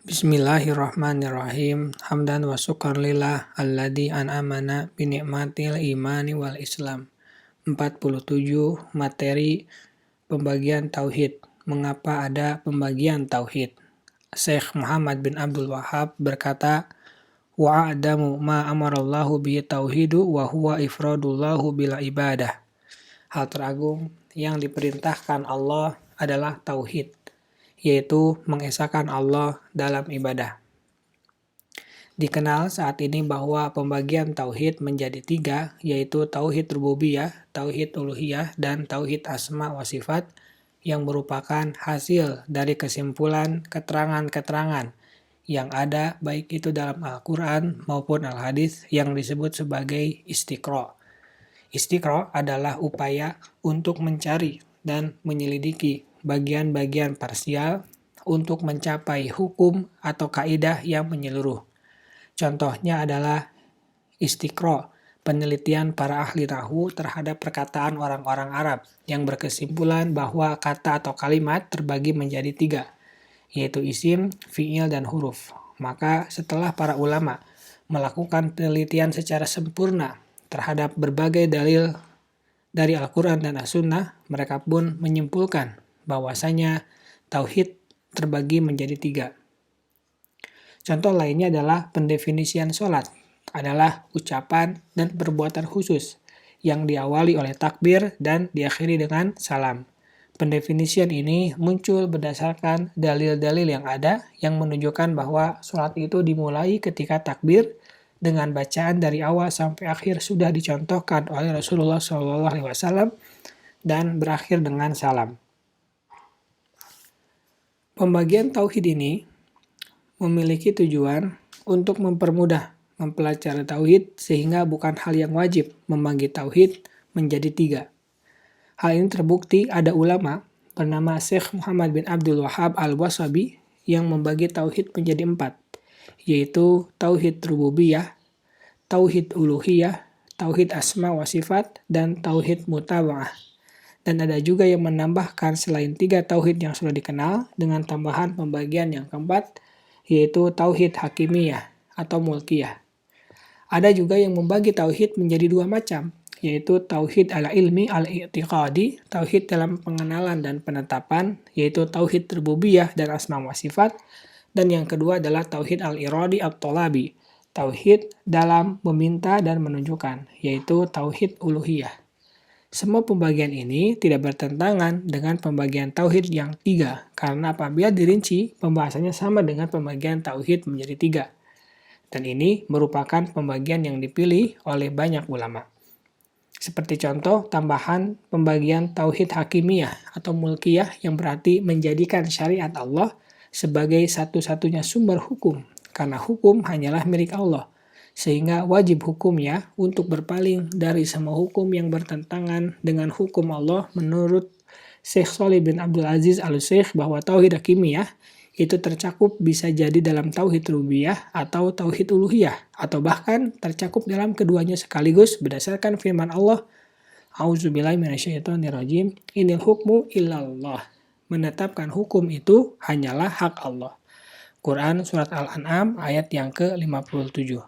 Bismillahirrahmanirrahim. Hamdan wa syukran lillah alladzi an'amana bi ni'matil imani wal islam. 47 materi pembagian tauhid. Mengapa ada pembagian tauhid? Syekh Muhammad bin Abdul Wahhab berkata, wa a'damu ma amarallahu bihi tauhidu wa huwa ifradullahu bila ibadah. Hal teragung yang diperintahkan Allah adalah tauhid, yaitu mengesahkan Allah dalam ibadah. Dikenal saat ini bahwa pembagian tauhid menjadi 3, yaitu tauhid rububiyah, tauhid uluhiyah, dan tauhid asma wa sifat, yang merupakan hasil dari kesimpulan keterangan-keterangan yang ada baik itu dalam Al-Quran maupun Al-Hadis yang disebut sebagai istiqra. Istiqra adalah upaya untuk mencari dan menyelidiki bagian-bagian parsial untuk mencapai hukum atau kaidah yang menyeluruh. Contohnya adalah istiqra, penelitian para ahli nahwu terhadap perkataan orang-orang Arab yang berkesimpulan bahwa kata atau kalimat terbagi menjadi 3, yaitu isim, fi'il, dan huruf. Maka setelah para ulama melakukan penelitian secara sempurna terhadap berbagai dalil dari Al-Quran dan As-Sunnah, mereka pun menyimpulkan bahwasanya tauhid terbagi menjadi 3. Contoh lainnya adalah pendefinisian sholat, adalah ucapan dan perbuatan khusus yang diawali oleh takbir dan diakhiri dengan salam. Pendefinisian ini muncul berdasarkan dalil-dalil yang ada yang menunjukkan bahwa sholat itu dimulai ketika takbir dengan bacaan dari awal sampai akhir sudah dicontohkan oleh Rasulullah SAW dan berakhir dengan salam. Pembagian tauhid ini memiliki tujuan untuk mempermudah mempelajari tauhid sehingga bukan hal yang wajib membagi tauhid menjadi 3. Hal ini terbukti ada ulama bernama Syekh Muhammad bin Abdul Wahhab al-Wasabi yang membagi tauhid menjadi 4, yaitu tauhid rububiyah, tauhid uluhiyah, tauhid asma wa sifat, dan tauhid mutaba'ah. Dan ada juga yang menambahkan selain 3 tauhid yang sudah dikenal dengan tambahan pembagian yang keempat, yaitu tauhid hakimiyah atau mulkiyah. Ada juga yang membagi tauhid menjadi 2 macam, yaitu tauhid al-ilmi al-i'tiqadi, tauhid dalam pengenalan dan penetapan, yaitu tauhid rububiyah dan asma wa sifat, dan yang kedua adalah tauhid al-iradi at-talabi, tauhid dalam meminta dan menunjukkan, yaitu tauhid uluhiyah. Semua pembagian ini tidak bertentangan dengan pembagian tauhid yang 3, karena apabila dirinci, pembahasannya sama dengan pembagian tauhid menjadi 3. Dan ini merupakan pembagian yang dipilih oleh banyak ulama. Seperti contoh tambahan pembagian tauhid hakimiyah atau mulkiyah yang berarti menjadikan syariat Allah sebagai satu-satunya sumber hukum, karena hukum hanyalah milik Allah, sehingga wajib hukumnya untuk berpaling dari semua hukum yang bertentangan dengan hukum Allah. Menurut Syekh Shalih bin Abdul Aziz al-Syekh bahwa tauhid hakimiyah itu tercakup bisa jadi dalam tauhid rububiyah atau tauhid uluhiyah, atau bahkan tercakup dalam keduanya sekaligus berdasarkan firman Allah, A'udzubillahi minasyaitonirrajim, inil hukmu illallah. Menetapkan hukum itu hanyalah hak Allah. Quran Surat Al-An'am ayat yang ke-57.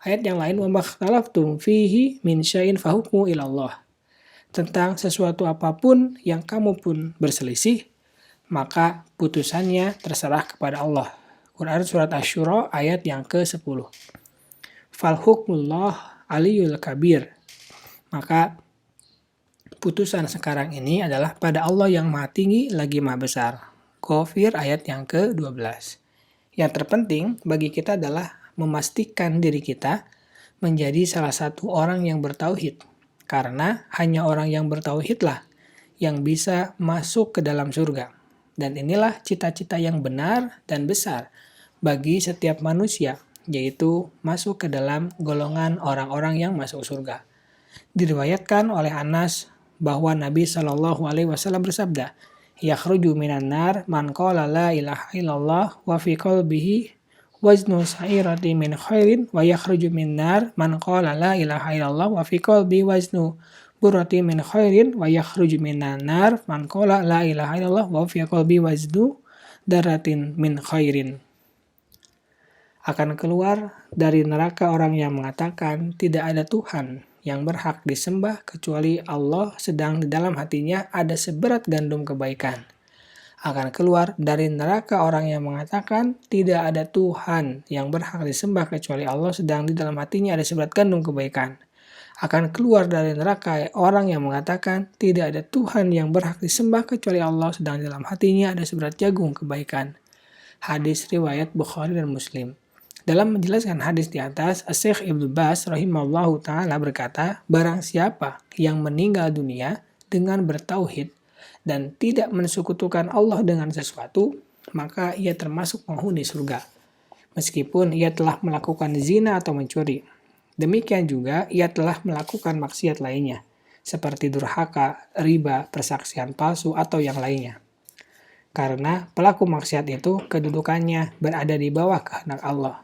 Ayat yang lain, wa makhtalaftum fihi min syai'in fahukmu ilallah. Tentang sesuatu apapun yang kamu pun berselisih, maka putusannya terserah kepada Allah. Quran Surat Asy-Syura ayat yang ke-10. Fal hukmullah aliyul kabir. Maka putusan sekarang ini adalah pada Allah yang maha tinggi lagi maha besar. Ghafir ayat yang ke-12. Yang terpenting bagi kita adalah memastikan diri kita menjadi salah satu orang yang bertauhid. Karena hanya orang yang bertauhidlah yang bisa masuk ke dalam surga. Dan inilah cita-cita yang benar dan besar bagi setiap manusia, yaitu masuk ke dalam golongan orang-orang yang masuk surga. Diriwayatkan oleh Anas bahwa Nabi SAW bersabda, yakhruju minan nar man qala la ilaha illallah wa fi qalbihi waznu sa'irati min khairin wa yakhruju min nar man qala la ilaha illallah wa fi qalbihi waznu burrati min khairin wa yakhruju minan nar man qala la ilaha illallah wa fi qalbihi waznu daratin min khairin. Akan keluar dari neraka orang yang mengatakan tidak ada Tuhan yang berhak disembah kecuali Allah, sedang di dalam hatinya ada seberat gandum kebaikan. Akan keluar dari neraka orang yang mengatakan tidak ada Tuhan yang berhak disembah kecuali Allah, sedang di dalam hatinya ada seberat gandum kebaikan. Akan keluar dari neraka orang yang mengatakan tidak ada Tuhan yang berhak disembah kecuali Allah, sedang di dalam hatinya ada seberat jagung kebaikan. Hadis riwayat Bukhari dan Muslim. Dalam menjelaskan hadis di atas, Syekh Ibnu Baz rahimahullahu ta'ala berkata, barang siapa yang meninggal dunia dengan bertauhid dan tidak mensekutukan Allah dengan sesuatu, maka ia termasuk penghuni surga, meskipun ia telah melakukan zina atau mencuri. Demikian juga ia telah melakukan maksiat lainnya, seperti durhaka, riba, persaksian palsu, atau yang lainnya. Karena pelaku maksiat itu kedudukannya berada di bawah kehendak Allah.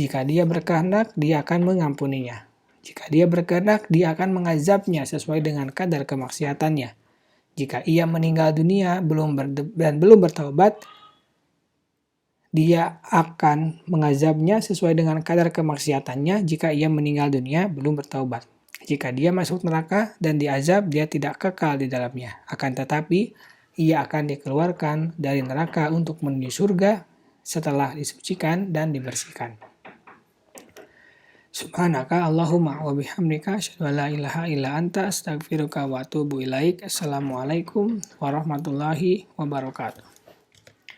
Jika dia berkehendak, dia akan mengampuninya. Jika dia berkehendak, dia akan mengazabnya sesuai dengan kadar kemaksiatannya. Jika ia meninggal dunia dan belum bertaubat, dia akan mengazabnya sesuai dengan kadar kemaksiatannya jika ia meninggal dunia belum bertaubat. Jika dia masuk neraka dan diazab, dia tidak kekal di dalamnya. Akan tetapi, ia akan dikeluarkan dari neraka untuk menuju surga setelah disucikan dan dibersihkan. Subhanaka Allahumma wa bihamdika asyhadu an la ilaha illa anta astaghfiruka wa atubu ilaik. Assalamualaikum warahmatullahi wabarakatuh.